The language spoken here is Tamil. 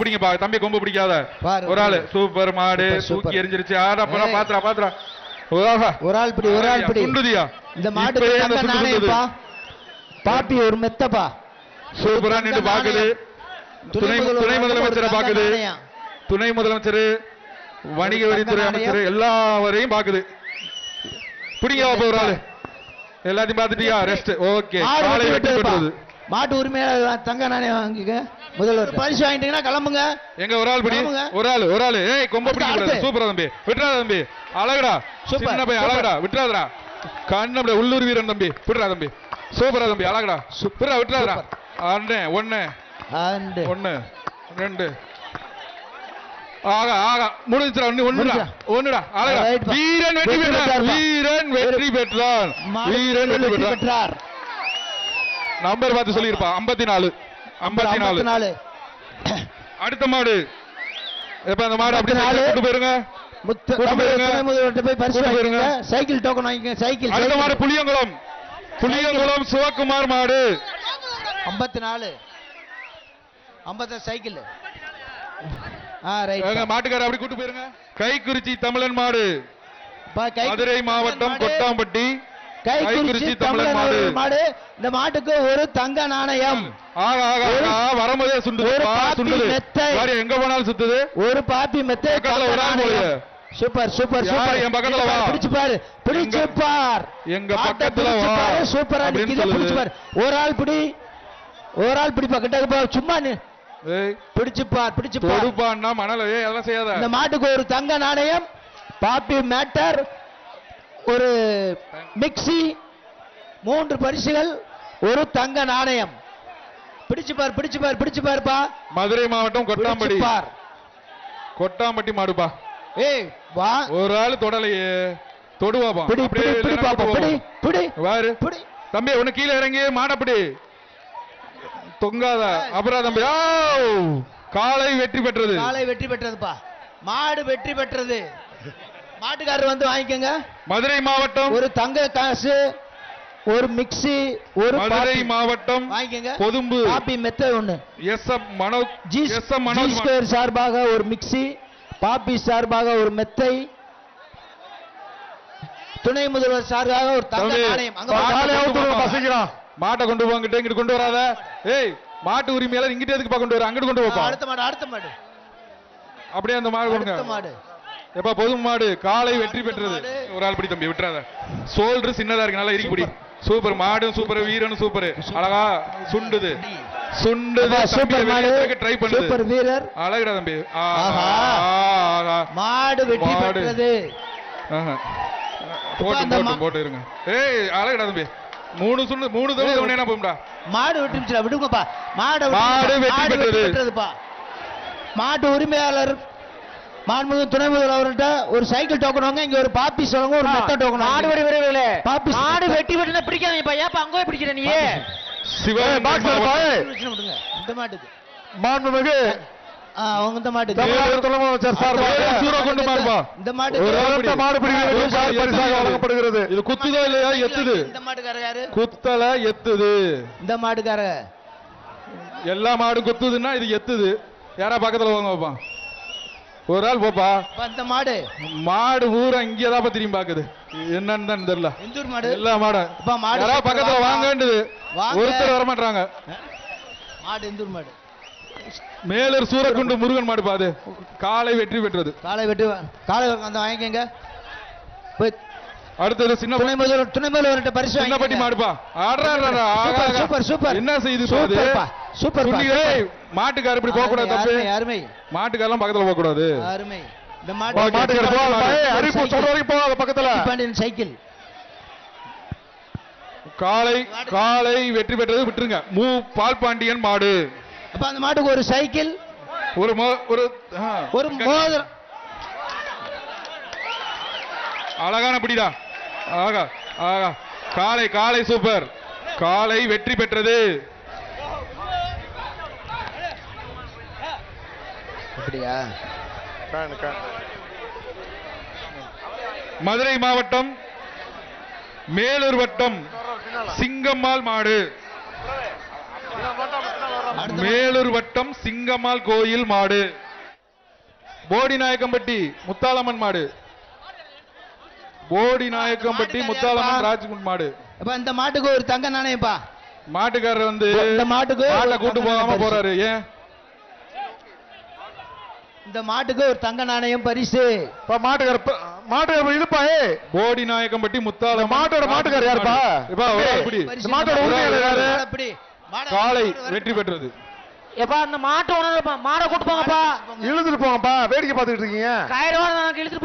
பிடிங்கப்பா தம்பி கொம்பு பிடிக்காத ஒரு ஆளு சூப்பர் மாடு தூக்கி எரிஞ்சிருச்சு பாத்துறா ஒரு ஆள் பிடி ஒரு ஆள் பிடி சுண்டுதியா இந்த மாட்டுக்கு பாப்பி ஒரு மெத்தப்பா சூப்பரா நின்று பாக்குது துணை முதலமைச்சரை பாக்குது துணை முதலமைச்சர் வணிக வரித்துறை அமைச்சர் எல்லாரையும் பாக்குது பிடிங்க ஒரு ஆளு எல்லாத்தையும் பாத்துட்டியா ரெஸ்ட் ஓகே மாட்டு உரிமையாளர் தங்க நாணயம் வாங்கிக்க முதல்வர் பரிசு வாங்கிட்டீங்கன்னா கிளம்புங்க எங்க ஒரு ஆள் பிடி ஒரு ஆளு ஏய் கொம்ப பிடிக்க சூப்பரா தம்பி விட்டுறாத தம்பி அழகடா சின்ன பையன் அழகடா விட்டுறாதடா கண்ணு உள்ளூர் வீரன் தம்பி விட்டுறா தம்பி சூப்பரா தம்பி அழகடா சூப்பரா விட்டுறாதடா ஒன்னு ரெண்டு ஆகா முடிஞ்சுடா ஒண்ணுடா அழகா வீரன் வெற்றி பெற்றார் நம்பர் பார்த்து சொல்லிருப்பா 54 அடுத்த மாடு எப்ப அந்த மாடு அப்படி கூட்டு போயிருங்க சைக்கிள் டோக்கன் வாங்கிக்க சைக்கிள் அடுத்த மாடு புளியங்குளம் சிவகுமார் மாடு 54 சைக்கிள் மாட்டுக்கார அப்படி கூட்டு போயிருங்க கைக்குறிச்சி தமிழன் மாடு மதுரை மாவட்டம் கொட்டாம்பட்டி கைக்குறிச்சி தமிழன் மாடு இந்த மாட்டுக்கு ஒரு தங்க நாணயம் வரும்போதே சுண்டுது எங்க போனாலும் சுத்துது ஒரு பாப்பி மெத்தை சூப்பர் என் பக்கத்துல வா பிடிச்சு பார் எங்க பக்கத்துல வா சூப்பரா பிடிச்சு பார் ஒரு ஆள் பிடிப்பா கிட்ட சும்மா பிடிச்சு பார் மணல எல்லாம் செய்யாத இந்த மாட்டுக்கு ஒரு தங்க நாணயம் பாப்பி மேட்டர் ஒரு மிக்ஸி 3 பரிசுகள் ஒரு தங்க நாணயம் பிடிச்சு பாருப்பா மதுரை மாவட்டம் கொட்டாம்பட்டி மாடுப்பா ஏய் வா ஒரு ஆளு தொடலையே தொடுவாப்பா பிடி தம்பி உனக்கு கீழே இறங்கி மாடப்படி தொங்காத அப்புறம் தம்பி காலை வெற்றி பெற்றதுப்பா மாடு வெற்றி பெற்றது மாட்டுக்காரர் வந்து வாங்கிக்கங்க மதுரை மாவட்டம் ஒரு தங்க காசு ஒரு மிக்ஸி ஒரு மதுரை மாவட்டம் வாங்கிக்கங்க பொதும்பு பாப்பி மெத்தை ஒண்ணு மனோஜ் சார்பாக ஒரு மிக்ஸி பாப்பி சார்பாக ஒரு மெத்தை துணை முதல்வர் சார்பாக ஒரு தங்க நாணயம் மாட்டை கொண்டு போங்கிட்ட இங்கிட்டு கொண்டு வராத ஏய் மாட்டு உரிமையாளர் இங்கிட்ட எதுக்கு கொண்டு வர அங்கிட்டு கொண்டு போப்பா அடுத்த மாடு அப்படியே அந்த மாடு கொடுங்க எப்ப பொது மாடு காலை வெற்றி பெற்றது ஒரு ஆள் பிடி தம்பி விட்டுறாத சோல்டர் சின்னதா இருக்கு நல்லா இறுக்கி பிடி சூப்பர் மாடும் சூப்பர் வீரனும் சூப்பர் அழகா சுண்டுது சூப்பர் மாடு ட்ரை பண்ணுது சூப்பர் வீரர் அழகுடா தம்பி மாடு வெற்றி பெற்றது போட்டு இருங்க ஏய் அழகுடா தம்பி 3 தடவை என்ன போகும்டா மாடு வெட்டி விடுங்கப்பா மாடு வெற்றி பெற்றதுப்பா மாட்டு உரிமையாளர் மாண்புமிகு துணை முதல்வர்கிட்ட ஒரு சைக்கிள் டோக்கன் வாங்க இங்க ஒரு பாப்பி சொல்லுங்க ஒரு மெத்த டோக்கன் மாடு வெட்டி வெட்டினா பிடிக்காதீங்கப்பா ஏப்பா அங்கே பிடிக்கிற நீ சிவன் இந்த மாட்டுக்கு மாண்புமிகு அவங்க இந்த மாட்டுக்கு இந்த மாடு வழங்கப்படுகிறது இது குத்துதோ இல்லையா எத்துது இந்த மாட்டுக்கார யாரு குத்தல எத்துது இந்த மாட்டுக்கார எல்லா மாடும் குத்துதுன்னா இது எத்துது யாரா பக்கத்துல வாங்கப்பா ஒரு ஆள் போப்பா இந்த மாடு ஊரை இங்கேதான் திரும்பி பாக்குது என்னன்னு தான் தெரியல இந்தூர் மாடு எல்லா மாடும் பக்கத்துல வாங்கன்றது ஒருத்தர் வர மாட்டாங்க மாடு இந்தூர் மாடு மேலூர் சூரக்குண்டு முருகன் மாடு பாது காலை வெற்றி பெற்றது காலை அந்த வாங்கிக்கங்க அடுத்தது சின்ன துணை முதல்வர்கிட்ட பரிசு சின்னப்பட்டி மாடுப்பா சூப்பர் என்ன செய்யுது சூப்பர் மாட்டுக்கார இப்படி போக கூடாது தப்பு யாருமே மாட்டுக்காரெல்லாம் பக்கத்துல போக கூடாது யாருமே இந்த அறிவிப்பு சொல்ற வரைக்கும் போகாத பக்கத்துல சைக்கிள் காலை வெற்றி பெற்றது விட்டுருங்க பால் பாண்டியன் மாடு அப்ப அந்த மாட்டுக்கு ஒரு சைக்கிள் ஒரு மோதிரம் அழகான பிடிடா காலை சூப்பர் காலை வெற்றி பெற்றது அப்படியா மதுரை மாவட்டம் மேலூர் வட்டம் சிங்கம்மாள் மாடு மேலூர் வட்டம் நாயக்கம் சிங்கம்மாள் கோயில் மாடு. போடி நாயக்கம்பட்டி முத்தாளம்மன் மாடு. போடி நாயக்கம்பட்டி முத்தாளம்மன் ராஜ்குமார் மாடு. இப்ப இந்த மாட்டுக்கு ஒரு தங்க நாணயம்ப்பா. மாட்டுக்காரர் வந்து இந்த மாட்டுக்கு மாட்டை கூட்டு போகாம போறாரு. ஏன் இந்த மாட்டுக்கு ஒரு தங்க நாணயம் பரிசு. மாட்டுக்கார இழுப்பா. போடி நாயக்கம்பட்டி முத்தாளம்மன் மாட்டுக்காரர் யாருப்பா? மாட்டோட உரிமையாளர் யாரு? காலை வெற்றி பெற்றது. எப்பா அந்த மாட்டு ஓனர் மாடை கூட்டு போங்கப்பா. இழுத்துட்டு போங்கப்பா. வேடிக்கை பார்த்துட்டு இருக்கீங்க. கயிறு இழுத்துட்டு